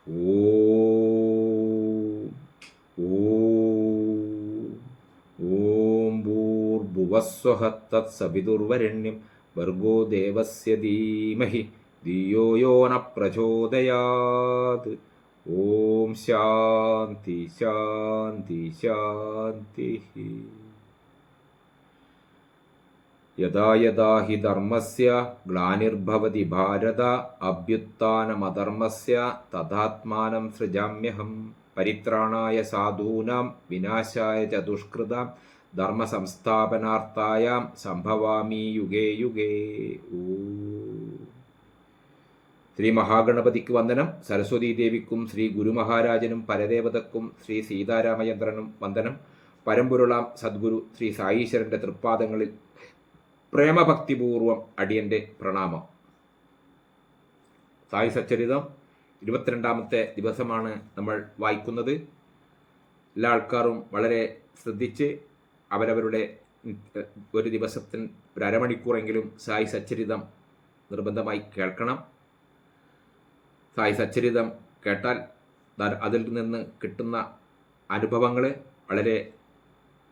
ഓം ഓം ഭൂർഭുവസ്വഹ തത്സവിതുർവരണ്യം ഭർഗോ ദേവസ്യ ധീമഹി ധിയോ യോ ന പ്രചോദയാത്. ഓം ശാന്തി ശാന്തി ശാന്തി. യഥാ യഥാ ഹി ധർമ്മസ്യ ഗ്ലാനിർഭവതി ഭാരത അഭ്യുത്ഥാനമധർമ്മസ്യ തഥാത്മാനം സൃജാമ്യഹം. പരിത്രാണായ സാധൂനാം വിനാശായ ച ദുഷ്കൃതാം ധർമ്മസംസ്ഥാപനാർത്ഥായ സംഭവാമി യുഗേ യുഗേ. ശ്രീ മഹാഗണപതിക്ക് വന്ദനം. സരസ്വതീ ദേവിക്കും ശ്രീ ഗുരുമഹാരാജനും പരദേവതക്കും ശ്രീ സീതാരാമചന്ദ്രനും വന്ദനം. പരമ്പൊരുളാം സദ്ഗുരു ശ്രീ സായീശ്വരൻ്റെ തൃപ്പാദങ്ങളിൽ പ്രേമഭക്തിപൂർവം അടിയൻ്റെ പ്രണാമം. സായി സച്ചരിതം 22ാമത്തെ ദിവസമാണ് നമ്മൾ വായിക്കുന്നത്. എല്ലാ ആൾക്കാരും വളരെ ശ്രദ്ധിച്ച് അവരവരുടെ ഒരു ദിവസത്തിന് ഒരു അരമണിക്കൂറെങ്കിലും സായി സച്ചരിതം നിർബന്ധമായി കേൾക്കണം. സായി സച്ചരിതം കേട്ടാൽ അതിൽ നിന്ന് കിട്ടുന്ന അനുഭവങ്ങൾ വളരെ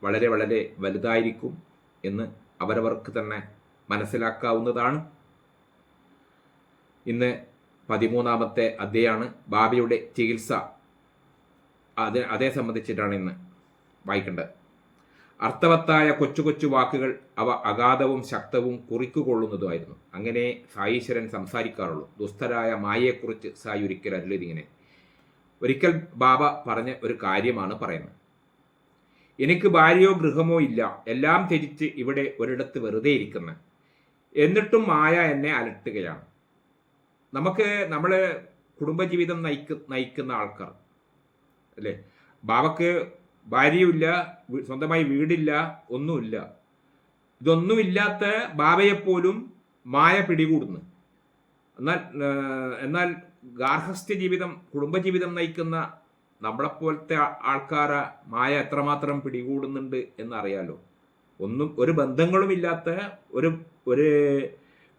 വളരെ വളരെ വലുതായിരിക്കും എന്ന് അവരവർക്ക് തന്നെ മനസ്സിലാക്കാവുന്നതാണ്. ഇന്ന് 13ാമത്തെ അധ്യായമാണ്. ബാബയുടെ ചികിത്സ, അതേ സംബന്ധിച്ചിട്ടാണ് ഇന്ന് വായിക്കേണ്ടത്. അർത്ഥവത്തായ കൊച്ചു കൊച്ചു വാക്കുകൾ അവ അഗാധവും ശക്തവും കുറിക്കുകൊള്ളുന്നതുമായിരുന്നു. അങ്ങനെ സായീശ്വരൻ സംസാരിക്കാറുള്ളൂ. ദുസ്തരായ മായയെക്കുറിച്ച് സായി ഒരിക്കൽ അരുളിതിങ്ങനെ. ഒരിക്കൽ ബാബ പറഞ്ഞ ഒരു കാര്യമാണ് പറയുന്നത്. എനിക്ക് ഭാര്യയോ ഗൃഹമോ ഇല്ല, എല്ലാം ത്യജിച്ച് ഇവിടെ ഒരിടത്ത് വെറുതെ ഇരിക്കുന്ന, എന്നിട്ടും മായ എന്നെ അലട്ടുകയാണ്. നമ്മള് കുടുംബജീവിതം നയിക്കുന്ന ആൾക്കാർ അല്ലേ. ബാബക്ക് ഭാര്യയുമില്ല, സ്വന്തമായി വീടില്ല, ഒന്നുമില്ല. ഇതൊന്നുമില്ലാത്ത ബാബയെപ്പോലും മായ പിടികൂടുന്നു. എന്നാൽ ഗാർഹസ്ഥ്യ ജീവിതം, കുടുംബജീവിതം നയിക്കുന്ന നമ്മളെപ്പോലത്തെ ആൾക്കാരെ മായ എത്രമാത്രം പിടികൂടുന്നുണ്ട് എന്നറിയാലോ. ഒരു ബന്ധങ്ങളും ഇല്ലാത്ത, ഒരു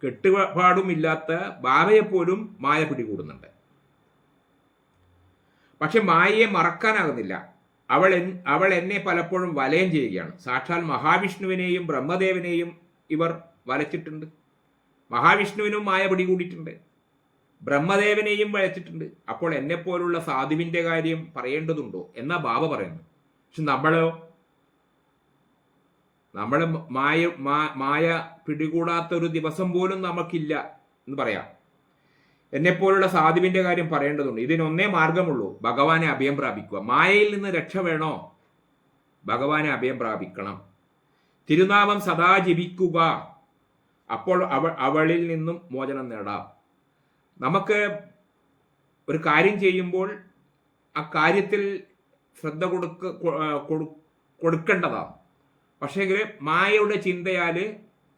കെട്ടുപാടുമില്ലാത്ത ബാബയെപ്പോലും മായ പിടികൂടുന്നുണ്ട്. പക്ഷെ മായയെ മറക്കാനാകുന്നില്ല. അവൾ എന്നെ പലപ്പോഴും വലയം ചെയ്യുകയാണ്. സാക്ഷാൽ മഹാവിഷ്ണുവിനെയും ബ്രഹ്മദേവനെയും ഇവർ വലച്ചിട്ടുണ്ട്. മഹാവിഷ്ണുവിനും മായ പിടികൂടിയിട്ടുണ്ട്, ബ്രഹ്മദേവനെയും വലച്ചിട്ടുണ്ട്. അപ്പോൾ എന്നെപ്പോലുള്ള സാധുവിൻ്റെ കാര്യം പറയേണ്ടതുണ്ടോ എന്നാ ബാബ പറയുന്നു. പക്ഷെ നമ്മൾ മായ പിടികൂടാത്ത ഒരു ദിവസം പോലും നമുക്കില്ല എന്ന് പറയാം. എന്നെപ്പോലുള്ള സാധുവിൻ്റെ കാര്യം പറയേണ്ടതുണ്ട്. ഇതിനൊന്നേ മാർഗമുള്ളൂ, ഭഗവാനെ അഭയം പ്രാപിക്കുക. മായയിൽ നിന്ന് രക്ഷ വേണോ? ഭഗവാനെ അഭയം പ്രാപിക്കണം. തിരുനാമം സദാ ജപിക്കുക. അപ്പോൾ അവളിൽ നിന്നും മോചനം നേടാം. നമുക്ക് ഒരു കാര്യം ചെയ്യുമ്പോൾ ആ കാര്യത്തിൽ ശ്രദ്ധ കൊടുക്കേണ്ടതാണ്. പക്ഷേ മായയുടെ ചിന്തയാൽ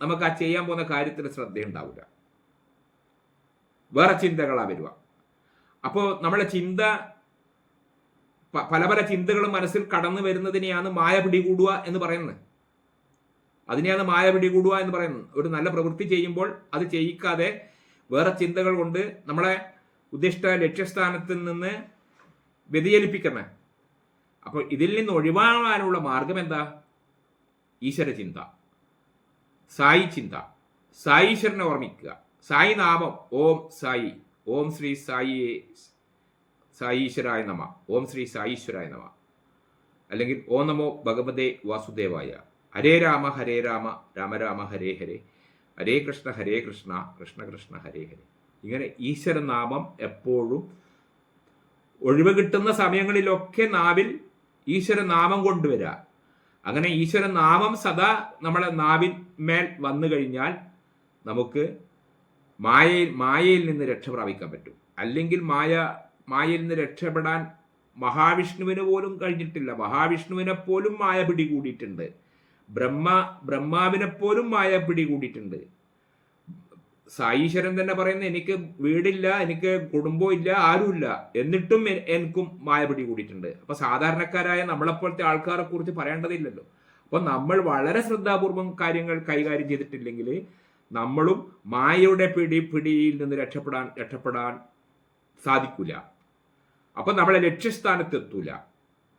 നമുക്ക് ആ ചെയ്യാൻ പോകുന്ന കാര്യത്തിൽ ശ്രദ്ധയുണ്ടാവില്ല, വേറെ ചിന്തകളാണ് വരിക. അപ്പോൾ നമ്മളെ ചിന്ത, പല പല ചിന്തകളും മനസ്സിൽ കടന്നു വരുന്നതിനെയാണ് മായ പിടികൂടുക എന്ന് പറയുന്നത്. അതിനെയാണ് മായ പിടികൂടുക എന്ന് പറയുന്നത്. ഒരു നല്ല പ്രവൃത്തി ചെയ്യുമ്പോൾ അത് ചെയ്യിക്കാതെ വേറെ ചിന്തകൾ കൊണ്ട് നമ്മളെ ഉദ്ദിഷ്ട ലക്ഷ്യസ്ഥാനത്തിൽ നിന്ന് വ്യതിചലിപ്പിക്കുന്നത്. അപ്പോൾ ഇതിൽ നിന്ന് ഒഴിവാകാനുള്ള മാർഗം എന്താ? ഈശ്വര ചിന്ത, സായി ചിന്ത, സായീശ്വരനെ ഓർമ്മിക്കുക. സായി നാമം ഓം സായി, ഓം ശ്രീ സായീശ്വരായ നമ, ഓം ശ്രീ സായീശ്വരായ നമ, അല്ലെങ്കിൽ ഓം നമോ ഭഗവതേ വാസുദേവായ. ഹരേ രാമ രാമ രാമ ഹരേ ഹരേ, ഹരേ കൃഷ്ണ കൃഷ്ണ കൃഷ്ണ ഹരേ ഹരേ. ഇങ്ങനെ ഈശ്വരനാമം എപ്പോഴും ഒഴിവ് കിട്ടുന്ന സമയങ്ങളിലൊക്കെ നാവിൽ ഈശ്വരനാമം കൊണ്ടുവരിക. അങ്ങനെ ഈശ്വരനാമം സദാ നമ്മളെ നാവിൻ മേൽ വന്നു കഴിഞ്ഞാൽ നമുക്ക് മായയിൽ നിന്ന് രക്ഷ പ്രാപിക്കാൻ പറ്റും. അല്ലെങ്കിൽ മായയിൽ നിന്ന് രക്ഷപ്പെടാൻ മഹാവിഷ്ണുവിന് പോലും കഴിഞ്ഞിട്ടില്ല. മഹാവിഷ്ണുവിനെ പോലും മായ പിടികൂടിയിട്ടുണ്ട്. ബ്രഹ്മാവിനെ പോലും മായ പിടികൂടിയിട്ടുണ്ട്. സായീശ്വരൻ തന്നെ പറയുന്നത്, എനിക്ക് വീടില്ല, എനിക്ക് കുടുംബമില്ല, ആരുമില്ല, എന്നിട്ടും എനിക്കും മായ പിടികൂടിയിട്ടുണ്ട്. അപ്പൊ സാധാരണക്കാരായ നമ്മളെപ്പോലത്തെ ആൾക്കാരെ കുറിച്ച് പറയേണ്ടതില്ലല്ലോ. അപ്പൊ നമ്മൾ വളരെ ശ്രദ്ധാപൂർവം കാര്യങ്ങൾ കൈകാര്യം ചെയ്തിട്ടില്ലെങ്കിൽ നമ്മളും മായയുടെ പിടിയിൽ നിന്ന് രക്ഷപ്പെടാൻ സാധിക്കില്ല. അപ്പം നമ്മളെ ലക്ഷ്യസ്ഥാനത്ത് എത്തൂല.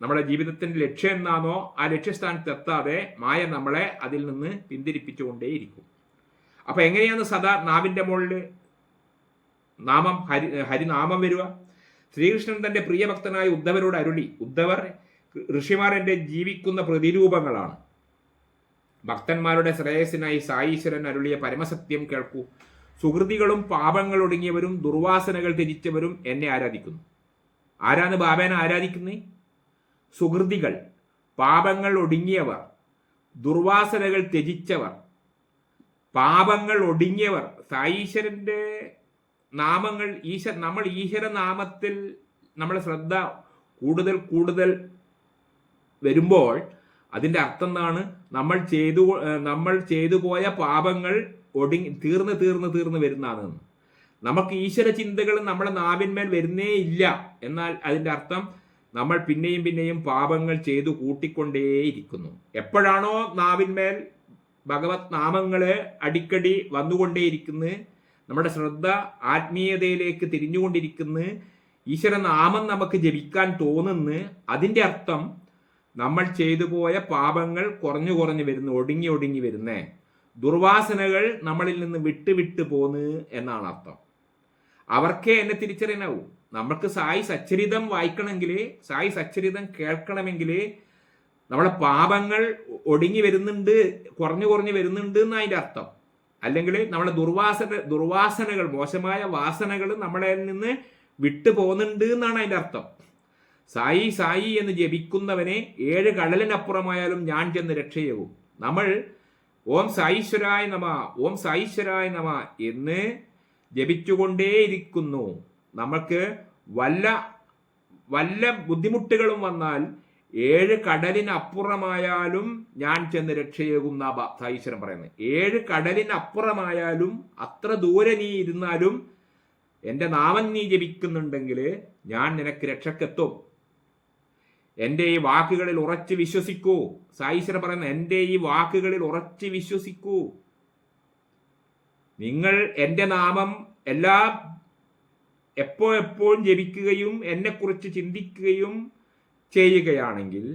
നമ്മുടെ ജീവിതത്തിൻ്റെ ലക്ഷ്യം എന്നാണോ ആ ലക്ഷ്യസ്ഥാനത്ത് എത്താതെ മായ നമ്മളെ അതിൽ നിന്ന് പിന്തിരിപ്പിച്ചുകൊണ്ടേയിരിക്കും. അപ്പം എങ്ങനെയാണ് സദാ നാവിൻ്റെ മുകളിൽ നാമം ഹരിനാമം വരിക? ശ്രീകൃഷ്ണൻ തൻ്റെ പ്രിയഭക്തനായ ഉദ്ധവരോട് അരുളി, ഉദ്ധവർ ഋഷിമാർ എൻ്റെ ജീവിക്കുന്ന പ്രതിരൂപങ്ങളാണ്. ഭക്തന്മാരുടെ ശ്രേയസ്സിനായി സായീശ്വരൻ അരുളിയ പരമസത്യം കേൾക്കൂ. സുഹൃതികളും പാപങ്ങളൊടുങ്ങിയവരും ദുർവാസനകൾ ത്യജിച്ചവരും എന്നെ ആരാധിക്കുന്നു. ആരാണ് ബാബേനെ ആരാധിക്കുന്നത്? സുഹൃതികൾ, പാപങ്ങൾ ഒടുങ്ങിയവർ, ദുർവാസനകൾ ത്യജിച്ചവർ, പാപങ്ങൾ ഒടുങ്ങിയവർ. സായീശ്വരൻ്റെ നാമങ്ങൾ നമ്മൾ ഈശ്വര നാമത്തിൽ നമ്മുടെ ശ്രദ്ധ കൂടുതൽ കൂടുതൽ വരുമ്പോൾ അതിൻ്റെ അർത്ഥം എന്താണ്? നമ്മൾ ചെയ്തു പോയ പാപങ്ങൾ തീർന്ന് വരുന്നതാണ്. നമുക്ക് ഈശ്വര ചിന്തകൾ നമ്മുടെ നാവിന്മേൽ വരുന്നേ ഇല്ല. എന്നാൽ അതിൻ്റെ അർത്ഥം നമ്മൾ പിന്നെയും പാപങ്ങൾ ചെയ്തു കൂട്ടിക്കൊണ്ടേയിരിക്കുന്നു. എപ്പോഴാണോ നാവിന്മേൽ ഭഗവത് നാമങ്ങള് അടിക്കടി വന്നുകൊണ്ടേയിരിക്കുന്നത്, നമ്മുടെ ശ്രദ്ധ ആത്മീയതയിലേക്ക് തിരിഞ്ഞുകൊണ്ടിരിക്കുന്നു, ഈശ്വര നാമം നമുക്ക് ജപിക്കാൻ തോന്നുന്നു, അതിൻ്റെ അർത്ഥം നമ്മൾ ചെയ്തു പോയ പാപങ്ങൾ കുറഞ്ഞു വരുന്നു, ഒടുങ്ങി വരുന്നേ, ദുർവാസനകൾ നമ്മളിൽ നിന്ന് വിട്ട് പോന്ന് എന്നാണ് അർത്ഥം. അവർക്കേ എന്നെ തിരിച്ചറിയാനാവൂ. നമ്മൾക്ക് സായി സച്ചരിതം വായിക്കണമെങ്കിൽ, സായി സച്ചരിതം കേൾക്കണമെങ്കിൽ നമ്മളെ പാപങ്ങൾ ഒടുങ്ങി വരുന്നുണ്ട്, കുറഞ്ഞു വരുന്നുണ്ട് എന്ന് അതിൻ്റെ അർത്ഥം. അല്ലെങ്കിൽ നമ്മളെ ദുർവാസനകൾ, മോശമായ വാസനകൾ നമ്മളെ നിന്ന് വിട്ടു പോകുന്നുണ്ട് എന്നാണ് അതിൻ്റെ അർത്ഥം. സായി എന്ന് ജപിക്കുന്നവനെ 7 കടലിനപ്പുറമായാലും ഞാൻ ചെന്ന് രക്ഷയാകും. നമ്മൾ ഓം സായീശ്വരായ നമ, ഓം സായീശ്വരായ നമ എന്ന് ജപിച്ചുകൊണ്ടേയിരിക്കുന്നു. നമുക്ക് വല്ല ബുദ്ധിമുട്ടുകളും വന്നാൽ 7 കടലിനപ്പുറമായാലും ഞാൻ ചെന്ന് രക്ഷയാകും എന്നാ സായീശ്വരൻ പറയുന്നത്. 7 കടലിനപ്പുറമായാലും, അത്ര ദൂരെ നീ ഇരുന്നാലും എൻ്റെ നാമം നീ ജപിക്കുന്നുണ്ടെങ്കിൽ ഞാൻ നിനക്ക് രക്ഷക്കെത്തും. എൻ്റെ ഈ വാക്കുകളിൽ ഉറച്ച് വിശ്വസിക്കൂ. സായീശ്വരൻ പറയുന്നത് എൻ്റെ ഈ വാക്കുകളിൽ ഉറച്ച് വിശ്വസിക്കൂ. നിങ്ങൾ എൻ്റെ നാമം എപ്പോഴും ജപിക്കുകയും എന്നെക്കുറിച്ച് ചിന്തിക്കുകയും ചെയ്യുകയാണെങ്കിൽ,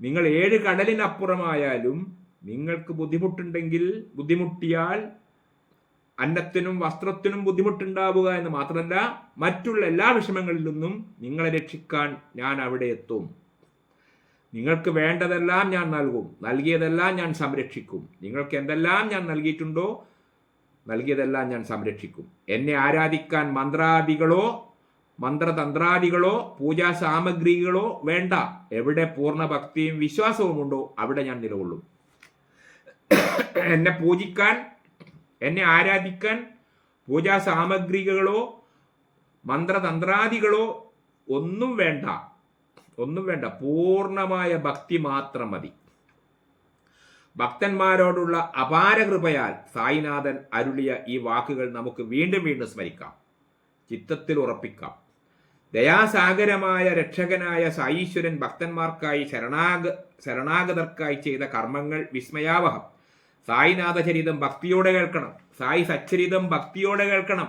നിങ്ങൾ 7 കടലിനപ്പുറമായാലും നിങ്ങൾക്ക് ബുദ്ധിമുട്ടിയാൽ അന്നത്തിനും വസ്ത്രത്തിനും ബുദ്ധിമുട്ടുണ്ടാവുക എന്ന് മാത്രമല്ല, മറ്റുള്ള എല്ലാ വിഷമങ്ങളിൽ നിന്നും നിങ്ങളെ രക്ഷിക്കാൻ ഞാൻ അവിടെ എത്തും. നിങ്ങൾക്ക് വേണ്ടതെല്ലാം ഞാൻ നൽകും, നൽകിയതെല്ലാം ഞാൻ സംരക്ഷിക്കും. നിങ്ങൾക്ക് എന്തെല്ലാം ഞാൻ നൽകിയിട്ടുണ്ടോ നൽകിയതെല്ലാം ഞാൻ സംരക്ഷിക്കും. എന്നെ ആരാധിക്കാൻ മന്ത്രതന്ത്രാദികളോ പൂജാ സാമഗ്രികളോ വേണ്ട. എവിടെ പൂർണ്ണ ഭക്തിയും വിശ്വാസവും ഉണ്ടോ അവിടെ ഞാൻ നിലകൊള്ളും. എന്നെ പൂജിക്കാൻ, എന്നെ ആരാധിക്കാൻ പൂജാ സാമഗ്രികളോ മന്ത്രതന്ത്രാദികളോ ഒന്നും വേണ്ട. പൂർണ്ണമായ ഭക്തി മാത്രം മതി. ഭക്തന്മാരോടുള്ള അപാര കൃപയാൽ സായിനാഥൻ അരുളിയ ഈ വാക്കുകൾ നമുക്ക് വീണ്ടും സ്മരിക്കാം, ചിത്തത്തിൽ ഉറപ്പിക്കാം. ദയാസാഗരമായ രക്ഷകനായ സായീശ്വരൻ ഭക്തന്മാർക്കായി ശരണാഗതർക്കായി ചെയ്ത കർമ്മങ്ങൾ വിസ്മയാവഹം. സായിനാഥചരിതം ഭക്തിയോടെ കേൾക്കണം. സായി സച്ചരിതം ഭക്തിയോടെ കേൾക്കണം.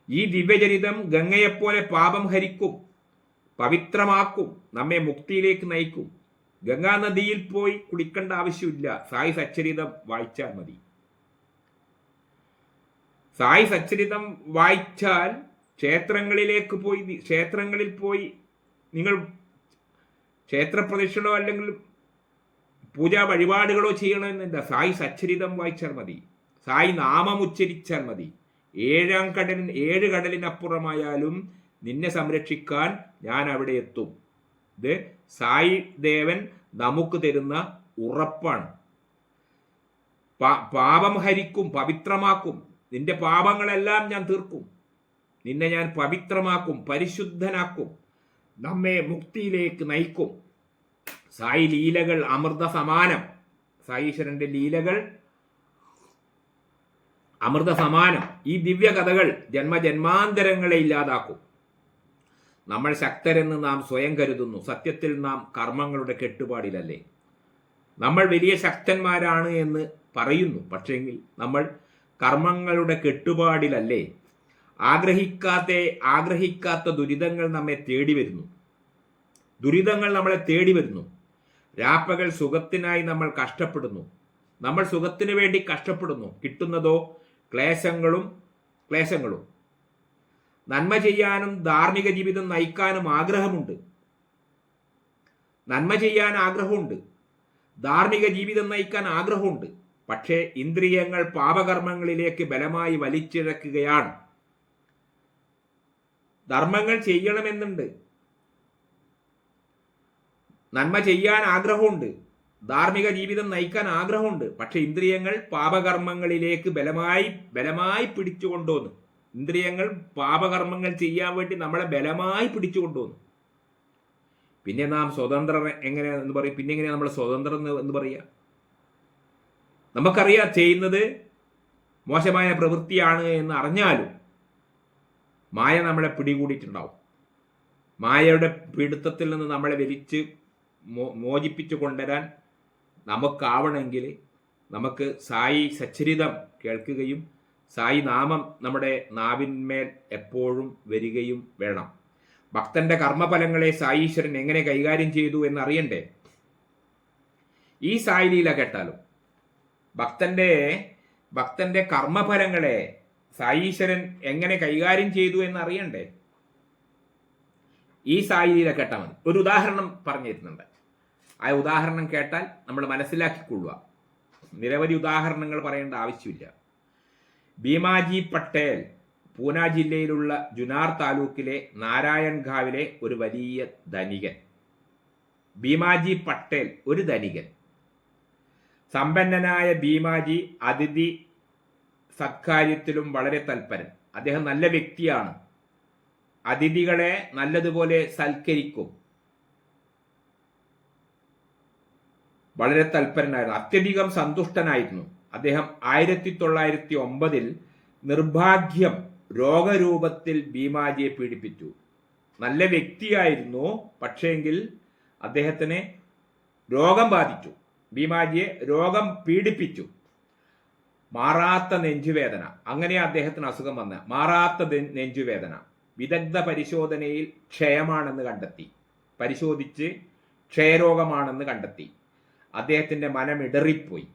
ഈ ദിവ്യചരിതം ഗംഗയെപ്പോലെ പാപം ഹരിക്കും, പവിത്രമാക്കും, നമ്മെ മുക്തിയിലേക്ക് നയിക്കും. ഗംഗാനദിയിൽ പോയി കുളിക്കേണ്ട ആവശ്യമില്ല, സായി സച്ചരിതം വായിച്ചാൽ മതി. സായി സച്ചരിതം വായിച്ചാൽ ക്ഷേത്രങ്ങളിൽ പോയി നിങ്ങൾ ക്ഷേത്രപ്രദക്ഷിണോ അല്ലെങ്കിൽ പൂജാ വഴിപാടുകളോ ചെയ്യണമെന്നില്ല. സായി സച്ചരിതം വായിച്ചാൽ മതി, സായി നാമം ഉച്ചരിച്ചാൽ മതി. 7 കടലിനപ്പുറമായാലും നിന്നെ സംരക്ഷിക്കാൻ ഞാൻ അവിടെ എത്തും. ഇത് സായി ദേവൻ നമുക്ക് തരുന്ന ഉറപ്പാണ്. പാപം ഹരിക്കും, പവിത്രമാക്കും. നിന്റെ പാപങ്ങളെല്ലാം ഞാൻ തീർക്കും, നിന്നെ ഞാൻ പവിത്രമാക്കും, പരിശുദ്ധനാക്കും, നമ്മെ മുക്തിയിലേക്ക് നയിക്കും. സായി ലീലകൾ അമൃത സമാനം. സായീശ്വരന്റെ ലീലകൾ അമൃത സമാനം. ഈ ദിവ്യ കഥകൾ ജന്മജന്മാന്തരങ്ങളെ ഇല്ലാതാക്കും. നമ്മൾ ശക്തരെന്ന് നാം സ്വയം കരുതുന്നു, സത്യത്തിൽ നാം കർമ്മങ്ങളുടെ കെട്ടുപാടിലല്ലേ. നമ്മൾ വലിയ ശക്തന്മാരാണ് എന്ന് പറയുന്നു, പക്ഷേങ്കിൽ നമ്മൾ കർമ്മങ്ങളുടെ കെട്ടുപാടിലല്ലേ. ആഗ്രഹിക്കാത്ത ദുരിതങ്ങൾ നമ്മെ തേടി വരുന്നു. ദുരിതങ്ങൾ നമ്മളെ തേടി വരുന്നു. രാപ്പകൽ സുഖത്തിനായി നമ്മൾ കഷ്ടപ്പെടുന്നു. നമ്മൾ സുഖത്തിന് വേണ്ടി കഷ്ടപ്പെടുന്നു. കിട്ടുന്നതോ ക്ലേശങ്ങളും. നന്മ ചെയ്യാനും ധാർമ്മിക ജീവിതം നയിക്കാനും ആഗ്രഹമുണ്ട്. നന്മ ചെയ്യാൻ ആഗ്രഹമുണ്ട്, ധാർമ്മിക ജീവിതം നയിക്കാൻ ആഗ്രഹമുണ്ട്. പക്ഷേ ഇന്ദ്രിയങ്ങൾ പാപകർമ്മങ്ങളിലേക്ക് ബലമായി വലിച്ചിഴക്കുകയാണ്. ധർമ്മങ്ങൾ ചെയ്യണമെന്നുണ്ട്, നന്മ ചെയ്യാൻ ആഗ്രഹമുണ്ട്, ധാർമ്മിക ജീവിതം നയിക്കാൻ ആഗ്രഹമുണ്ട്. പക്ഷെ ഇന്ദ്രിയങ്ങൾ പാപകർമ്മങ്ങളിലേക്ക് ബലമായി പിടിച്ചുകൊണ്ടുവന്നു. ഇന്ദ്രിയങ്ങൾ പാപകർമ്മങ്ങൾ ചെയ്യാൻ വേണ്ടി നമ്മളെ ബലമായി പിടിച്ചുകൊണ്ടുവന്നു. പിന്നെ നാം സ്വതന്ത്രർ എങ്ങനെയാന്ന് പറയും? പിന്നെ എങ്ങനെയാണ് നമ്മൾ സ്വതന്ത്രം എന്ന് പറയുക? നമുക്കറിയാം ചെയ്യുന്നത് മോശമായ പ്രവൃത്തിയാണ് എന്ന് അറിഞ്ഞാലും മായ നമ്മളെ പിടികൂടിയിട്ടുണ്ടാവും. മായയുടെ പിടുത്തത്തിൽ നിന്ന് നമ്മളെ വലിച്ച് മോചിപ്പിച്ചു കൊണ്ടുവരാൻ നമുക്കാവണമെങ്കിൽ നമുക്ക് സായി സച്ചരിതം കേൾക്കുകയും സായി നാമം നമ്മുടെ നാവിന്മേൽ എപ്പോഴും വരികയും വേണം. ഭക്തന്റെ കർമ്മഫലങ്ങളെ സായീശ്വരൻ എങ്ങനെ കൈകാര്യം ചെയ്തു എന്നറിയണ്ടേ? ഈ സായി ലീല കേട്ടാലും ഭക്തന്റെ കർമ്മഫലങ്ങളെ സായീശ്വരൻ എങ്ങനെ കൈകാര്യം ചെയ്തു എന്നറിയണ്ടേ? ഈ സായി ലീല കേട്ടാൽ മതി. ഒരു ഉദാഹരണം പറഞ്ഞു തരുന്നുണ്ട്. ആ ഉദാഹരണം കേട്ടാൽ നമ്മൾ മനസ്സിലാക്കിക്കൊള്ളുക. നിരവധി ഉദാഹരണങ്ങൾ പറയേണ്ട ആവശ്യമില്ല. ഭീമാജി പട്ടേൽ പൂന ജില്ലയിലുള്ള ജുനാർ താലൂക്കിലെ നാരായൺഗാവിലെ ഒരു വലിയ ധനികൻ. ഭീമാജി പട്ടേൽ ഒരു ധനികൻ. സമ്പന്നനായ ഭീമാജി അതിഥി സത്കാര്യത്തിലും വളരെ തൽപരൻ. അദ്ദേഹം നല്ല വ്യക്തിയാണ്. അതിഥികളെ നല്ലതുപോലെ സൽക്കരിക്കും. വളരെ തൽപരനായിരുന്നു. അത്യധികം സന്തുഷ്ടനായിരുന്നു. അദ്ദേഹം 1909 നിർഭാഗ്യം രോഗരൂപത്തിൽ ഭീമാജിയെ പീഡിപ്പിച്ചു. നല്ല വ്യക്തിയായിരുന്നു, പക്ഷേങ്കിൽ അദ്ദേഹത്തിന് രോഗം ബാധിച്ചു. ഭീമാജിയെ രോഗം പീഡിപ്പിച്ചു. മാറാത്ത നെഞ്ചുവേദന, അങ്ങനെ അദ്ദേഹത്തിന് അസുഖം വന്ന മാറാത്ത നെഞ്ചുവേദന. വിദഗ്ധ പരിശോധനയിൽ ക്ഷയമാണെന്ന് കണ്ടെത്തി. പരിശോധിച്ച് ക്ഷയരോഗമാണെന്ന് കണ്ടെത്തി. അദ്ദേഹത്തിന്റെ മനമിടറിപ്പോയി.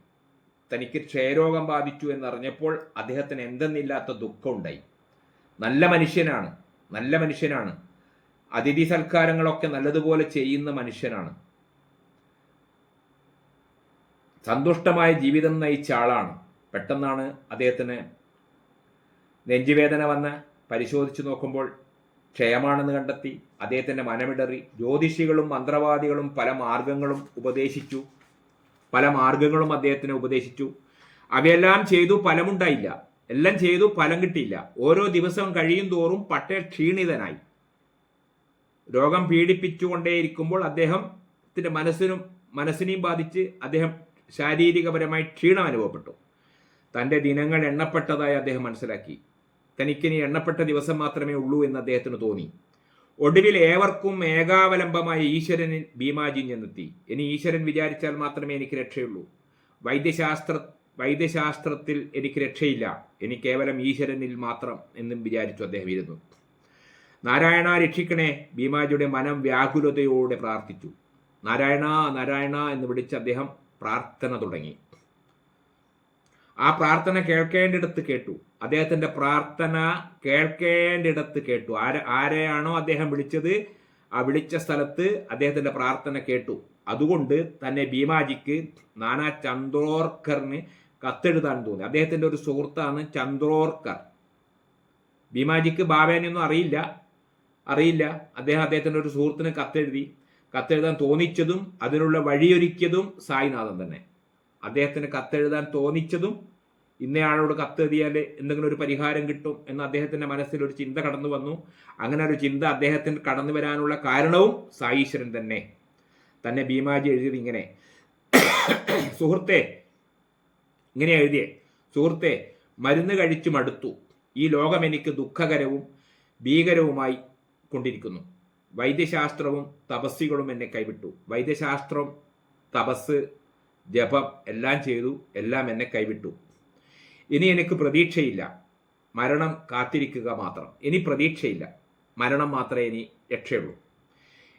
തനിക്ക് ക്ഷയരോഗം ബാധിച്ചു എന്നറിഞ്ഞപ്പോൾ അദ്ദേഹത്തിന് എന്തെന്നില്ലാത്ത ദുഃഖമുണ്ടായി. നല്ല മനുഷ്യനാണ്. അതിഥി സൽക്കാരങ്ങളൊക്കെ നല്ലതുപോലെ ചെയ്യുന്ന മനുഷ്യനാണ്. സന്തുഷ്ടമായ ജീവിതം നയിച്ച ആളാണ്. പെട്ടെന്നാണ് അദ്ദേഹത്തിന് നെഞ്ചുവേദന വന്ന് പരിശോധിച്ചു നോക്കുമ്പോൾ ക്ഷയമാണെന്ന് കണ്ടെത്തി. അദ്ദേഹത്തിന്റെ മനമിടറി. ജ്യോതിഷികളും മന്ത്രവാദികളും പല മാർഗങ്ങളും അദ്ദേഹത്തിന് ഉപദേശിച്ചു. അവയെല്ലാം ചെയ്തു, ഫലമുണ്ടായില്ല. എല്ലാം ചെയ്തു, ഫലം കിട്ടിയില്ല. ഓരോ ദിവസം കഴിയും തോറും പട്ടേൽ ക്ഷീണിതനായി. രോഗം പീഡിപ്പിച്ചുകൊണ്ടേയിരിക്കുമ്പോൾ അദ്ദേഹത്തിന്റെ മനസ്സിനെയും ബാധിച്ച് അദ്ദേഹം ശാരീരികപരമായി ക്ഷീണം അനുഭവപ്പെട്ടു. തൻ്റെ ദിനങ്ങൾ എണ്ണപ്പെട്ടതായി അദ്ദേഹം മനസ്സിലാക്കി. തനിക്കിനി എണ്ണപ്പെട്ട ദിവസം മാത്രമേ ഉള്ളൂ എന്ന് അദ്ദേഹത്തിന് തോന്നി. ഒടുവിൽ ഏവർക്കും ഏകാവലംബമായ ഈശ്വരനിൽ ഭീമാജി ചെന്നെത്തി. ഇനി ഈശ്വരൻ വിചാരിച്ചാൽ മാത്രമേ എനിക്ക് രക്ഷയുള്ളൂ. വൈദ്യശാസ്ത്രത്തിൽ എനിക്ക് രക്ഷയില്ല. എനിക്ക് കേവലം ഈശ്വരനിൽ മാത്രം എന്നും വിചാരിച്ചു അദ്ദേഹം ഇരുന്നു. നാരായണ രക്ഷിക്കണേ. ഭീമാജിയുടെ മനം വ്യാകുലതയോടെ പ്രാർത്ഥിച്ചു. നാരായണ നാരായണ എന്ന് വിളിച്ച് അദ്ദേഹം പ്രാർത്ഥന തുടങ്ങി. ആ പ്രാർത്ഥന കേൾക്കേണ്ടിടത്ത് കേട്ടു. അദ്ദേഹത്തിന്റെ പ്രാർത്ഥന കേൾക്കേണ്ടിടത്ത് കേട്ടു. ആരെയാണോ അദ്ദേഹം വിളിച്ചത്, ആ വിളിച്ച സ്ഥലത്ത് അദ്ദേഹത്തിന്റെ പ്രാർത്ഥന കേട്ടു. അതുകൊണ്ട് തന്നെ ഭീമാജിക്ക് നാനാ ചന്ദ്രോർക്കറിന് കത്തെഴുതാൻ തോന്നി. അദ്ദേഹത്തിന്റെ ഒരു സുഹൃത്താണ് ചന്ദ്രോർക്കർ. ഭീമാജിക്ക് ബാബേനെയൊന്നും അറിയില്ല. അദ്ദേഹത്തിന്റെ ഒരു സുഹൃത്തിന് കത്തെഴുതാൻ തോന്നിച്ചതും അതിനുള്ള വഴിയൊരുക്കിയതും സായിനാഥൻ തന്നെ. അദ്ദേഹത്തിന് കത്തെഴുതാൻ തോന്നിച്ചതും ഇന്നയാളോട് കത്തെഴുതിയാൽ എന്തെങ്കിലും ഒരു പരിഹാരം കിട്ടും എന്ന് അദ്ദേഹത്തിന്റെ മനസ്സിൽ ഒരു ചിന്ത കടന്നു വന്നു. അങ്ങനെ ഒരു ചിന്ത അദ്ദേഹത്തിന് കടന്നു വരാനുള്ള കാരണവും സായീശ്വരൻ തന്നെ ഭീമാജി എഴുതിയത് ഇങ്ങനെ: സുഹൃത്തെ, മരുന്ന് കഴിച്ചു മടുത്തു. ഈ ലോകം എനിക്ക് ദുഃഖകരവും ഭീകരവുമായി കൊണ്ടിരിക്കുന്നു. വൈദ്യശാസ്ത്രവും തപസ്സികളും എന്നെ കൈവിട്ടു. വൈദ്യശാസ്ത്രം, തപസ്, ജപം എല്ലാം ചെയ്തു, എല്ലാം എന്നെ കൈവിട്ടു. ഇനി എനിക്ക് പ്രതീക്ഷയില്ല. മരണം കാത്തിരിക്കുക മാത്രം. ഇനി പ്രതീക്ഷയില്ല, മരണം മാത്രമേ ഇനി രക്ഷയുള്ളൂ.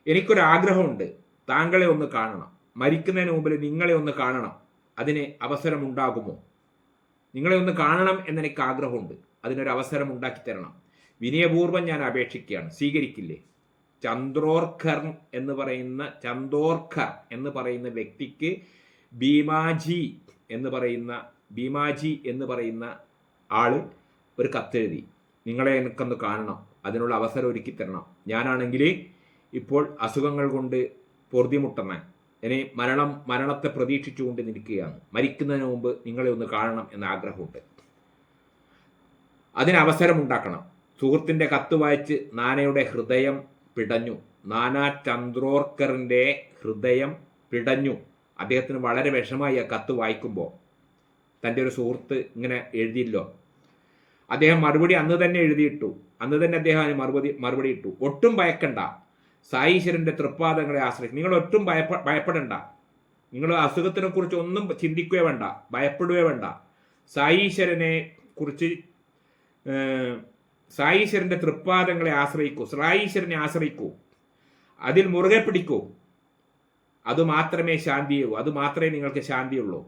എനിക്കൊരാഗ്രഹമുണ്ട്, താങ്കളെ ഒന്ന് കാണണം. മരിക്കുന്നതിന് മുമ്പിൽ നിങ്ങളെ ഒന്ന് കാണണം. അതിന് അവസരമുണ്ടാകുമോ? നിങ്ങളെ ഒന്ന് കാണണം എന്നെനിക്ക് ആഗ്രഹമുണ്ട്. അതിനൊരു അവസരം ഉണ്ടാക്കി തരണം. വിനയപൂർവ്വം ഞാൻ അപേക്ഷിക്കുകയാണ്. സ്വീകരിക്കില്ലേ? ചന്ദ്രോർക്കർ എന്ന് പറയുന്ന വ്യക്തിക്ക് ഭീമാജി എന്ന് പറയുന്ന ആള് ഒരു കത്തെഴുതി, നിങ്ങളെ എനിക്കൊന്ന് കാണണം, അതിനുള്ള അവസരം ഒരുക്കി തരണം. ഞാനാണെങ്കിൽ ഇപ്പോൾ അസുഖങ്ങൾ കൊണ്ട് പൊറുതിമുട്ടുന്ന ഇനി മരണത്തെ പ്രതീക്ഷിച്ചുകൊണ്ട് നിൽക്കുകയാണ്. മരിക്കുന്നതിന് മുമ്പ് നിങ്ങളെ ഒന്ന് കാണണം എന്ന ആഗ്രഹമുണ്ട്. അതിന് അവസരമുണ്ടാക്കണം. സുഹൃത്തിൻ്റെ കത്ത് വായിച്ച് നാനയുടെ ഹൃദയം പിടഞ്ഞു. നാനാ ചന്ദ്രോർക്കറിൻ്റെ ഹൃദയം പിടഞ്ഞു. അദ്ദേഹത്തിന് വളരെ വിഷമായി ആ കത്ത് വായിക്കുമ്പോൾ. തൻ്റെ ഒരു സുഹൃത്ത് ഇങ്ങനെ എഴുതിയല്ലോ. അദ്ദേഹം മറുപടി അന്ന് തന്നെ എഴുതിയിട്ടു. അന്ന് തന്നെ അദ്ദേഹം അതിന് മറുപടി ഇട്ടു. ഒട്ടും ഭയക്കണ്ട, സായീശ്വരൻ്റെ തൃപ്പാദങ്ങളെ ആശ്രയിക്കും. നിങ്ങൾ ഒട്ടും ഭയപ്പെടണ്ട. നിങ്ങൾ അസുഖത്തിനെ കുറിച്ച് ഒന്നും ചിന്തിക്കുകയോ വേണ്ട, ഭയപ്പെടുകയോ വേണ്ട. സായീശ്വരനെ കുറിച്ച് സായീശ്വരൻ്റെ തൃപ്പാദങ്ങളെ ആശ്രയിക്കൂ, സായീശ്വരനെ ആശ്രയിക്കൂ, അതിൽ മുറുകെ പിടിക്കൂ. അതുമാത്രമേ ശാന്തിയുള്ളൂ, അത് മാത്രമേ നിങ്ങൾക്ക് ശാന്തിയുള്ളൂ.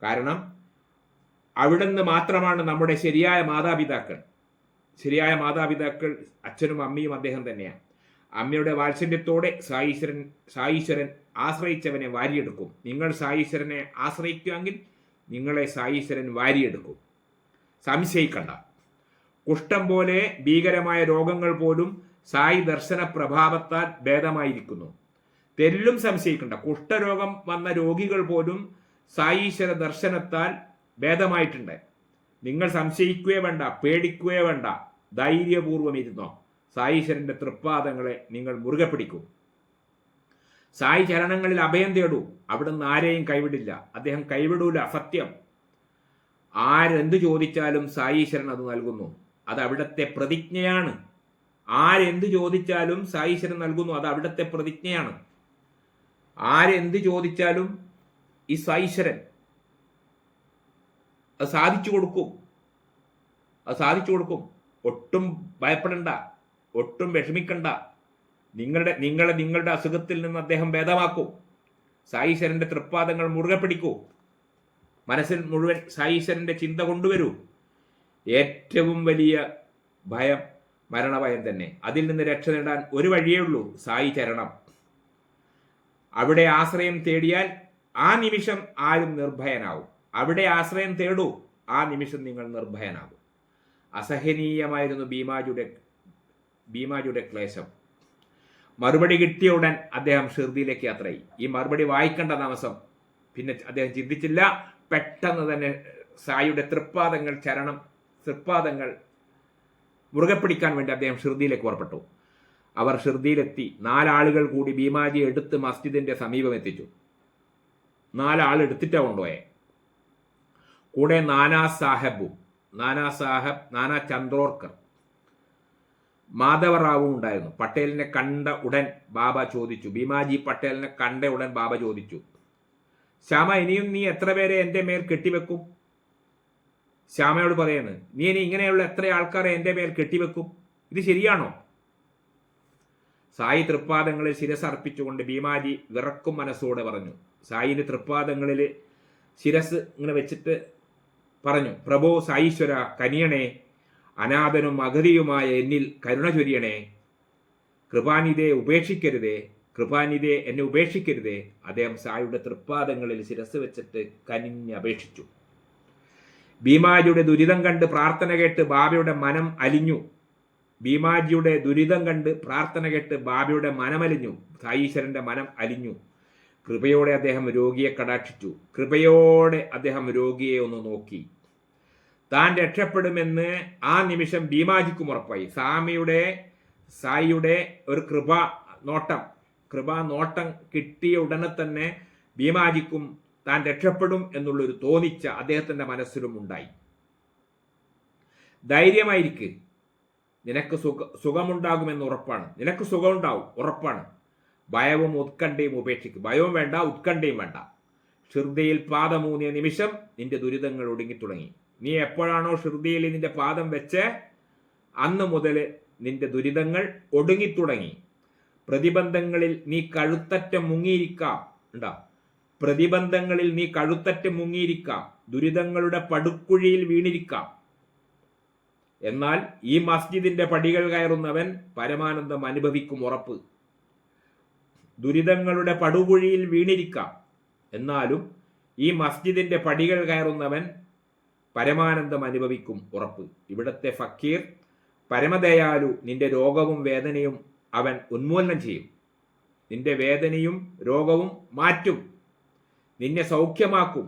കാരണം അവിടുന്ന് മാത്രമാണ് നമ്മുടെ ശരിയായ മാതാപിതാക്കൾ. അച്ഛനും അമ്മയും അദ്ദേഹം തന്നെയാണ്. അമ്മയുടെ വാത്സല്യത്തോടെ സായീശ്വരൻ ആശ്രയിച്ചവനെ വാരിയെടുക്കും. നിങ്ങൾ സായീശ്വരനെ ആശ്രയിക്കുമെങ്കിൽ നിങ്ങളെ സായീശ്വരൻ വാരിയെടുക്കും. സംശയിക്കണ്ട. കുഷ്ഠം പോലെ ഭീകരമായ രോഗങ്ങൾ പോലും സായി ദർശന പ്രഭാവത്താൽ ഭേദമായിരിക്കുന്നു. തെല്ലും സംശയിക്കണ്ട. കുഷ്ഠരോഗം വന്ന രോഗികൾ പോലും സായീശ്വര ദർശനത്താൽ ഭേദമായിട്ടുണ്ട്. നിങ്ങൾ സംശയിക്കുകയേ വേണ്ട, പേടിക്കുകയേ വേണ്ട. ധൈര്യപൂർവ്വം ഇരുന്നോ. സായീശ്വരൻ്റെ തൃപ്പാദങ്ങളെ നിങ്ങൾ മുറുകെ പിടിക്കൂ. സായി ചരണങ്ങളിൽ അഭയം തേടൂ. അവിടുന്ന് ആരെയും കൈവിടില്ല. അദ്ദേഹം കൈവിടൂല. സത്യം. ആരെന്ത് ചോദിച്ചാലും സായീശ്വരൻ അത് നൽകുന്നു. അത് അവിടുത്തെ പ്രതിജ്ഞയാണ്. ആരെന്ത് ചോദിച്ചാലും സായീശ്വരൻ നൽകുന്നു. അത് അവിടുത്തെ പ്രതിജ്ഞയാണ്. ആരെന്ത് ചോദിച്ചാലും ഈ സായീശ്വരൻ അത് സാധിച്ചു കൊടുക്കും. ഒട്ടും ഭയപ്പെടണ്ട, ഒട്ടും വിഷമിക്കണ്ട. നിങ്ങളുടെ അസുഖത്തിൽ നിന്ന് അദ്ദേഹം ഭേദമാക്കും. സായീശ്വരൻ്റെ തൃപ്പാദങ്ങൾ മുറുകെ പിടിക്കൂ. മനസ്സിൽ മുഴുവൻ സായീശ്വരൻ്റെ ചിന്ത കൊണ്ടുവരൂ. ഏറ്റവും വലിയ ഭയം മരണഭയം തന്നെ. അതിൽ നിന്ന് രക്ഷ നേടാൻ ഒരു വഴിയേ ഉള്ളൂ, സായി ചരണം. അവിടെ ആശ്രയം തേടിയാൽ ആ നിമിഷം ആരും നിർഭയനാവും. അവിടെ ആശ്രയം തേടൂ, ആ നിമിഷം നിങ്ങൾ നിർഭയനാകും. അസഹനീയമായിരുന്നു ഭീമാജിയുടെ ക്ലേശം. മറുപടി കിട്ടിയ ഉടൻ അദ്ദേഹം ഷിർദിയിലേക്ക് യാത്രയായി. ഈ മറുപടി വായിക്കേണ്ട താമസം പിന്നെ അദ്ദേഹം ചിന്തിച്ചില്ല. പെട്ടെന്ന് തന്നെ സായിയുടെ തൃപ്പാദങ്ങൾ മുറുകെ പിടിക്കാൻ വേണ്ടി അദ്ദേഹം ഷിർദിയിലേക്ക് പുറപ്പെട്ടു. അവർ ഷിർദിയിലെത്തി. 4 ആളുകൾ കൂടി ഭീമാജിയെ എടുത്ത് മസ്ജിദിന്റെ സമീപം എത്തിച്ചു. 4 ആൾ എടുത്തിട്ടാണ് കൊണ്ടുപോയെ. കൂടെ നാനാ ചന്ദ്രോർക്കർ, മാധവറാവു ഉണ്ടായിരുന്നു. പട്ടേലിനെ കണ്ട ഉടൻ ബാബ ചോദിച്ചു, ഭീമാജി പട്ടേലിനെ കണ്ട ഉടൻ ബാബ ചോദിച്ചു, ശ്യാമ, ഇനിയും നീ എത്ര പേരെ എൻ്റെ മേൽ കെട്ടിവെക്കും? ശ്യാമയോട് പറയാണ്, നീ ഇനി ഇങ്ങനെയുള്ള എത്ര ആൾക്കാരെ എൻ്റെ മേൽ കെട്ടിവെക്കും? ഇത് ശരിയാണോ? സായി തൃപ്പാദങ്ങളിൽ ശിരസർപ്പിച്ചുകൊണ്ട് ഭീമാജി വിറക്കും മനസ്സോടെ പറഞ്ഞു. സായിന്റെ തൃപ്പാദങ്ങളിൽ ശിരസ് ഇങ്ങനെ വെച്ചിട്ട് പറഞ്ഞു, പ്രഭോ സായീശ്വര, കനിയണേ, അനാഥനും അഗതിയുമായ എന്നിൽ കരുണ ചൊരിയണേ, കൃപാനിധേ എന്നെ ഉപേക്ഷിക്കരുതേ. അദ്ദേഹം സായിയുടെ തൃപ്പാദങ്ങളിൽ ശിരസ് വെച്ചിട്ട് കനിഞ്ഞപേക്ഷിച്ചു. ഭീമാജിയുടെ ദുരിതം കണ്ട് പ്രാർത്ഥന കേട്ട് ബാബയുടെ മനം അലിഞ്ഞു. സായീശ്വരന്റെ മനം അലിഞ്ഞു. കൃപയോടെ അദ്ദേഹം രോഗിയെ കടാക്ഷിച്ചു. കൃപയോടെ അദ്ദേഹം രോഗിയെ ഒന്ന് നോക്കി. താൻ രക്ഷപ്പെടുമെന്ന് ആ നിമിഷം ഭീമാജിക്കും ഉറപ്പായി. സായിയുടെ ഒരു കൃപാനോട്ടം കിട്ടിയ ഉടനെ തന്നെ ഭീമാജിക്കും താൻ രക്ഷപ്പെടും എന്നുള്ളൊരു തോന്നിച്ച അദ്ദേഹത്തിന്റെ മനസ്സിലും ഉണ്ടായി. ധൈര്യമായിരിക്ക്, നിനക്ക് സുഖമുണ്ടാകുമെന്ന് ഉറപ്പാണ്. നിനക്ക് സുഖമുണ്ടാവും, ഉറപ്പാണ്. ഭയവും ഉത്കണ്ഠയും ഉപേക്ഷിക്കും. ഭയവും വേണ്ട, ഉത്കണ്ഠയും വേണ്ട. ഷിർദിയിൽ പാദമൂന്നിയ നിമിഷം നിന്റെ ദുരിതങ്ങൾ ഒടുങ്ങിത്തുടങ്ങി. നീ എപ്പോഴാണോ ഷിർദിയിൽ നിന്റെ പാദം വെച്ച് അന്ന് മുതൽ നിന്റെ ദുരിതങ്ങൾ ഒടുങ്ങിത്തുടങ്ങി. പ്രതിബന്ധങ്ങളിൽ നീ കഴുത്തറ്റം മുങ്ങിയിരിക്കാം. ഉണ്ടാ, പ്രതിബന്ധങ്ങളിൽ നീ കഴുത്തറ്റം മുങ്ങിയിരിക്കാം, ദുരിതങ്ങളുടെ പടുക്കുഴിയിൽ വീണിരിക്കാം. എന്നാൽ ഈ മസ്ജിദിന്റെ പടികൾ കയറുന്നവൻ പരമാനന്ദം അനുഭവിക്കും ഉറപ്പ്. ദുരിതങ്ങളുടെ പടുകുഴിയിൽ വീണിരിക്കാം, എന്നാലും ഈ മസ്ജിദിന്റെ പടികൾ കയറുന്നവൻ പരമാനന്ദം അനുഭവിക്കും ഉറപ്പ്. ഇവിടത്തെ ഫക്കീർ പരമദയാലു നിന്റെ രോഗവും വേദനയും അവൻ ഉന്മൂലനം ചെയ്യും. നിന്റെ വേദനയും രോഗവും മാറ്റും, നിന്നെ സൗഖ്യമാക്കും.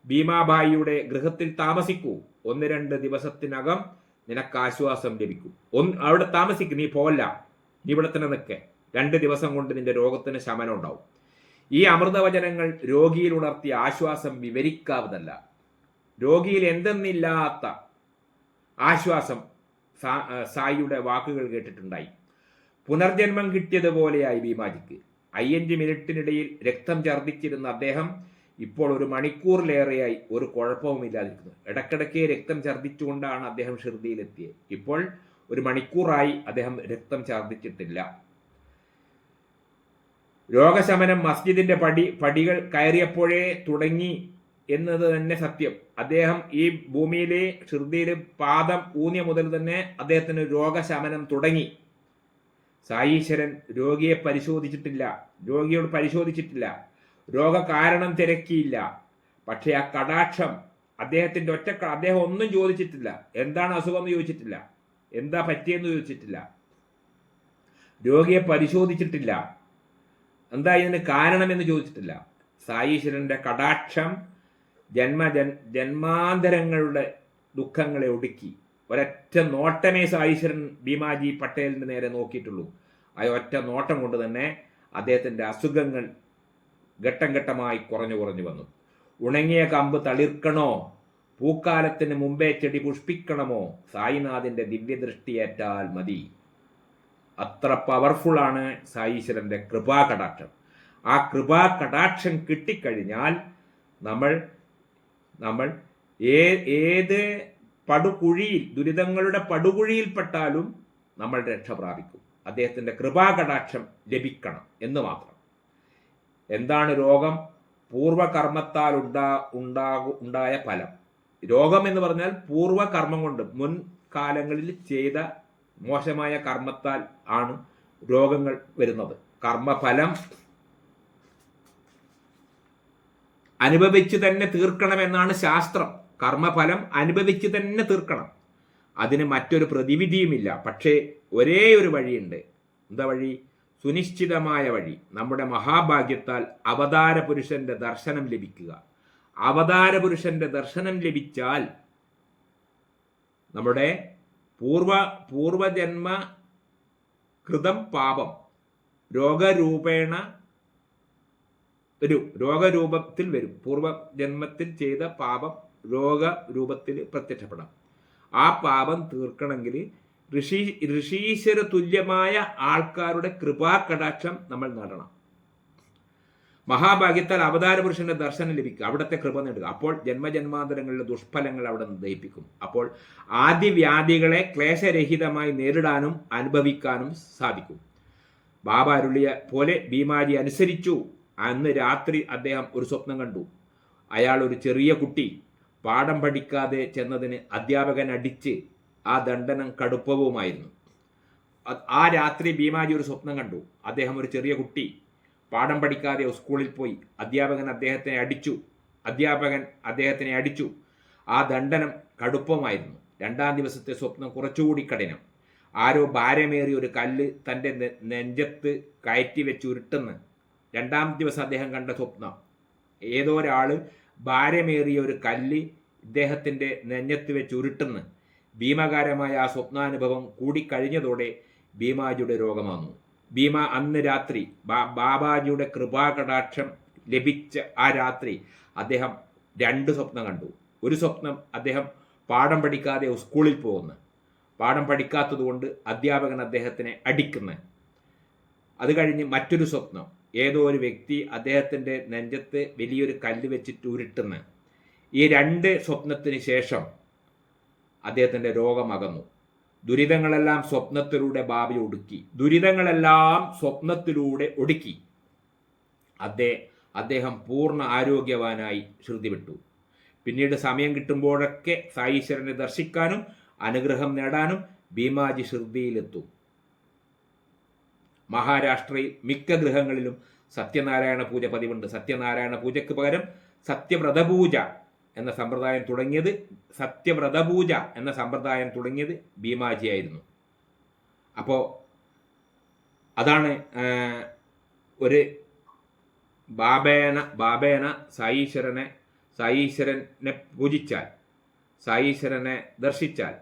ഭീമാബായിയുടെ ഗൃഹത്തിൽ താമസിക്കൂ. 1-2 ദിവസത്തിനകം നിനക്ക് ആശ്വാസം ലഭിക്കും. അവിടെ താമസിക്കും, നീ പോവല്ല, നീ ഇവിടെ തന്നെ നിൽക്കെ. 2 ദിവസം കൊണ്ട് നിന്റെ രോഗത്തിന് ശമനം ഉണ്ടാവും. ഈ അമൃതവചനങ്ങൾ രോഗിയിൽ ഉണർത്തിയ ആശ്വാസം വിവരിക്കാവുന്നതല്ല. രോഗിയിൽ എന്തെന്നില്ലാത്ത ആശ്വാസം സായിയുടെ വാക്കുകൾ കേട്ടിട്ടുണ്ടായി. പുനർജന്മം കിട്ടിയതുപോലെയായി ഭീമാജിക്ക്. 5 മിനിറ്റിനിടയിൽ രക്തം ഛർദ്ദിച്ചിരുന്ന അദ്ദേഹം ഇപ്പോൾ 1 മണിക്കൂറിലേറെയായി ഒരു കുഴപ്പവുമില്ലാതിരിക്കുന്നു. ഇടയ്ക്കിടയ്ക്ക് രക്തം ഛർദ്ദിച്ചുകൊണ്ടാണ് അദ്ദേഹം ഷിർദിയിലെത്തിയത്. ഇപ്പോൾ 1 മണിക്കൂറായി അദ്ദേഹം രക്തം ഛർദ്ദിച്ചിട്ടില്ല. രോഗശമനം മസ്ജിദിന്റെ പടികൾ കയറിയപ്പോഴേ തുടങ്ങി എന്നത് തന്നെ സത്യം. അദ്ദേഹം ഈ ഭൂമിയിലെ ഷിർദിയിൽ പാദം ഊന്നിയ മുതൽ തന്നെ അദ്ദേഹത്തിന് രോഗശമനം തുടങ്ങി. സായീശ്വരൻ രോഗിയോട് പരിശോധിച്ചിട്ടില്ല, രോഗകാരണം തിരക്കിയില്ല. പക്ഷെ ആ കടാക്ഷം അദ്ദേഹത്തിന്റെ അദ്ദേഹം ഒന്നും ചോദിച്ചിട്ടില്ല. എന്താണ് അസുഖം എന്ന് ചോദിച്ചിട്ടില്ല, എന്താ പറ്റിയെന്ന് ചോദിച്ചിട്ടില്ല, രോഗിയെ പരിശോധിച്ചിട്ടില്ല, എന്താ ഇതിന് കാരണമെന്ന് ചോദിച്ചിട്ടില്ല. സായീശ്വരന്റെ കടാക്ഷം ജന്മാന്തരങ്ങളുടെ ദുഃഖങ്ങളെ ഒടുക്കി. ഒരൊറ്റ നോട്ടമേ സായീശ്വരൻ ഭീമാജി പട്ടേലിന്റെ നേരെ നോക്കിയിട്ടുള്ളൂ. ആ ഒറ്റ നോട്ടം കൊണ്ട് തന്നെ അദ്ദേഹത്തിന്റെ അസുഖങ്ങൾ ഘട്ടം ഘട്ടമായി കുറഞ്ഞു വന്നു. ഉണങ്ങിയ കമ്പ് തളിർക്കണോ, പൂക്കാലത്തിന് മുമ്പേ ചെടി പുഷ്പിക്കണമോ, സായിനാഥിന്റെ ദിവ്യദൃഷ്ടിയേറ്റാൽ മതി. അത്ര പവർഫുള്ളാണ് സായീശ്വരന്റെ കൃപാകടാക്ഷം. ആ കൃപാകടാക്ഷം കിട്ടിക്കഴിഞ്ഞാൽ നമ്മൾ ഏത് പടുകുഴിയിൽ, ദുരിതങ്ങളുടെ പടുകുഴിയിൽപ്പെട്ടാലും നമ്മൾ രക്ഷ പ്രാപിക്കും. അദ്ദേഹത്തിന്റെ കൃപാകടാക്ഷം ലഭിക്കണം എന്ന് മാത്രം. എന്താണ് രോഗം? പൂർവകർമ്മത്താൽ ഉണ്ടായ ഫലം. രോഗം എന്ന് പറഞ്ഞാൽ പൂർവകർമ്മം കൊണ്ട്, മുൻകാലങ്ങളിൽ ചെയ്ത മോശമായ കർമ്മത്താൽ ആണ് രോഗങ്ങൾ വരുന്നത്. കർമ്മഫലം അനുഭവിച്ചു തന്നെ തീർക്കണമെന്നാണ് ശാസ്ത്രം. കർമ്മഫലം അനുഭവിച്ചു തന്നെ തീർക്കണം, അതിന് മറ്റൊരു പ്രതിവിധിയുമില്ല. പക്ഷേ ഒരേ ഒരു വഴിയുണ്ട്. എന്താ വഴി? സുനിശ്ചിതമായ വഴി. നമ്മുടെ മഹാഭാഗ്യത്താൽ അവതാര പുരുഷന്റെ ദർശനം ലഭിക്കുക. അവതാര പുരുഷന്റെ ദർശനം ലഭിച്ചാൽ നമ്മുടെ പൂർവജന്മ കൃതം പാപം രോഗരൂപത്തിൽ വരും. പൂർവജന്മത്തിൽ ചെയ്ത പാപം രോഗരൂപത്തിൽ പ്രത്യക്ഷപ്പെടാം. ആ പാപം തീർക്കണമെങ്കിൽ ഋഷീശ്വര തുല്യമായ ആൾക്കാരുടെ കൃപാകടാക്ഷം നമ്മൾ നേടണം. മഹാഭാഗ്യത്താൽ അവതാര പുരുഷന്റെ ദർശനം ലഭിക്കുക, അവിടുത്തെ കൃപ നേടുക. അപ്പോൾ ജന്മജന്മാന്തരങ്ങളിലെ ദുഷ്ഫലങ്ങൾ അവിടെ നിന്ന് ദഹിപ്പിക്കും. അപ്പോൾ ആദിവ്യാധികളെ ക്ലേശരഹിതമായി നേരിടാനും അനുഭവിക്കാനും സാധിക്കും. ബാബ അരുളിയ പോലെ ഭീമാജി അനുസരിച്ചു. അന്ന് രാത്രി അദ്ദേഹം ഒരു സ്വപ്നം കണ്ടു. അയാൾ ഒരു ചെറിയ കുട്ടി പാഠം പഠിക്കാതെ ചെന്നതിന് അധ്യാപകൻ അടിച്ച് ആ ദണ്ഡനം കടുപ്പവുമായിരുന്നു. ആ രാത്രി ഭീമാജി ഒരു സ്വപ്നം കണ്ടു. അദ്ദേഹം ഒരു ചെറിയ കുട്ടി പാഠം പഠിക്കാതെ സ്കൂളിൽ പോയി. അധ്യാപകൻ അദ്ദേഹത്തിനെ അടിച്ചു. ആ ദണ്ഡനം കടുപ്പമായിരുന്നു. 2-ാം ദിവസത്തെ സ്വപ്നം കുറച്ചുകൂടി കഠിനം. ആരോ ഭാരമേറിയ ഒരു കല്ല് തൻ്റെ നെഞ്ചത്ത് കയറ്റി വെച്ച് ഉരുട്ടുന്നു. 2-ാം ദിവസം അദ്ദേഹം കണ്ട സ്വപ്നം, ഏതോ ഒരാൾ ഭാരമേറിയ ഒരു കല്ല് ഇദ്ദേഹത്തിൻ്റെ നെഞ്ഞത്ത് വെച്ച് ഉരുട്ടുന്നു. ഭീമകാരമായ ആ സ്വപ്നാനുഭവം കൂടിക്കഴിഞ്ഞതോടെ ഭീമാജിയുടെ രോഗം വന്നു. ഭീമ അന്ന് രാത്രി ബാബാജിയുടെ കൃപാകടാക്ഷം ലഭിച്ച ആ രാത്രി അദ്ദേഹം 2 സ്വപ്നം കണ്ടു. ഒരു സ്വപ്നം അദ്ദേഹം പാഠം പഠിക്കാതെ സ്കൂളിൽ പോകുന്നു. പാഠം പഠിക്കാത്തത് കൊണ്ട് അധ്യാപകൻ അദ്ദേഹത്തിനെ അടിക്കുന്നു. അത് കഴിഞ്ഞ് മറ്റൊരു സ്വപ്നം, ഏതോ ഒരു വ്യക്തി അദ്ദേഹത്തിൻ്റെ നെഞ്ചത്ത് വലിയൊരു കല്ല് വെച്ചിട്ട് ഉരുട്ടുന്നു. ഈ 2 സ്വപ്നത്തിന് ശേഷം അദ്ദേഹത്തിൻ്റെ രോഗം അകന്നു. ദുരിതങ്ങളെല്ലാം സ്വപ്നത്തിലൂടെ ബാബ ഒടുക്കി. ദുരിതങ്ങളെല്ലാം സ്വപ്നത്തിലൂടെ ഒടുക്കി. അദ്ദേഹം പൂർണ്ണ ആരോഗ്യവാനായി ശ്രുതി വിട്ടു. പിന്നീട് സമയം കിട്ടുമ്പോഴൊക്കെ സായീശ്വരനെ ദർശിക്കാനും അനുഗ്രഹം നേടാനും ഭീമാജി ഷിർദിയിലെത്തും. മഹാരാഷ്ട്രയിൽ മിക്ക ഗൃഹങ്ങളിലും സത്യനാരായണ പൂജ പതിവുണ്ട്. സത്യനാരായണ പൂജയ്ക്ക് പകരം സത്യവ്രതപൂജ എന്ന സമ്പ്രദായം തുടങ്ങിയത് ഭീമാജിയായിരുന്നു. അപ്പോൾ അതാണ് ഒരു ബാബേന സായീശ്വരനെ പൂജിച്ചാൽ, സായീശ്വരനെ ദർശിച്ചാൽ,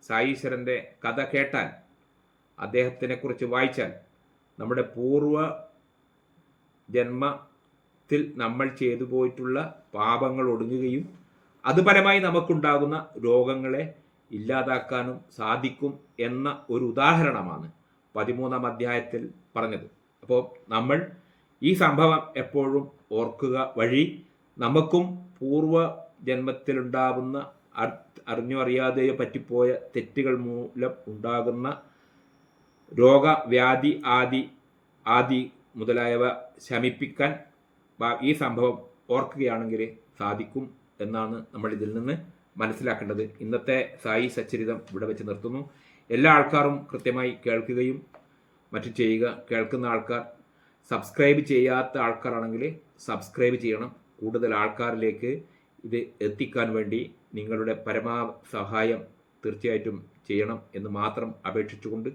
സായീശ്വരൻ്റെ കഥ കേട്ടാൽ, അദ്ദേഹത്തിനെക്കുറിച്ച് വായിച്ചാൽ നമ്മുടെ പൂർവ ജന്മത്തിൽ നമ്മൾ ചെയ്തു പോയിട്ടുള്ള പാപങ്ങൾ ഒടുങ്ങുകയും അതുപരമായി നമുക്കുണ്ടാകുന്ന രോഗങ്ങളെ ഇല്ലാതാക്കാനും സാധിക്കും എന്ന ഒരു ഉദാഹരണമാണ് 13-ാം അധ്യായത്തിൽ പറഞ്ഞത്. അപ്പോൾ നമ്മൾ ഈ സംഭവം എപ്പോഴും ഓർക്കുക വഴി നമുക്കും പൂർവ ജന്മത്തിലുണ്ടാകുന്ന അറിഞ്ഞോ അറിയാതെയോ പറ്റിപ്പോയ തെറ്റുകൾ മൂലം ഉണ്ടാകുന്ന രോഗവ്യാധി ആദി മുതലായവ ശമിപ്പിക്കാൻ ഈ സംഭവം ഓർക്കുകയാണെങ്കിൽ സാധിക്കും എന്നാണ് നമ്മൾ ഇതിൽ നിന്ന് മനസ്സിലാക്കേണ്ടത്. ഇന്നത്തെ സായി സച്ചരിതം ഇവിടെ വെച്ച് നിർത്തുന്നു. എല്ലാ ആൾക്കാരും കൃത്യമായി കേൾക്കുകയും മറ്റും ചെയ്യുക. കേൾക്കുന്ന ആൾക്കാർ സബ്സ്ക്രൈബ് ചെയ്യാത്ത ആൾക്കാരാണെങ്കിൽ സബ്സ്ക്രൈബ് ചെയ്യണം. കൂടുതൽ ആൾക്കാരിലേക്ക് ഇത് എത്തിക്കാൻ വേണ്ടി നിങ്ങളുടെ സഹായം തീർച്ചയായിട്ടും ചെയ്യണം എന്ന് മാത്രം അപേക്ഷിച്ചുകൊണ്ട്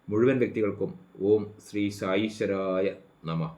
മുഴുവൻ വ്യക്തികൾക്കും ഓം ശ്രീ സായീശ്വരായ നമഃ.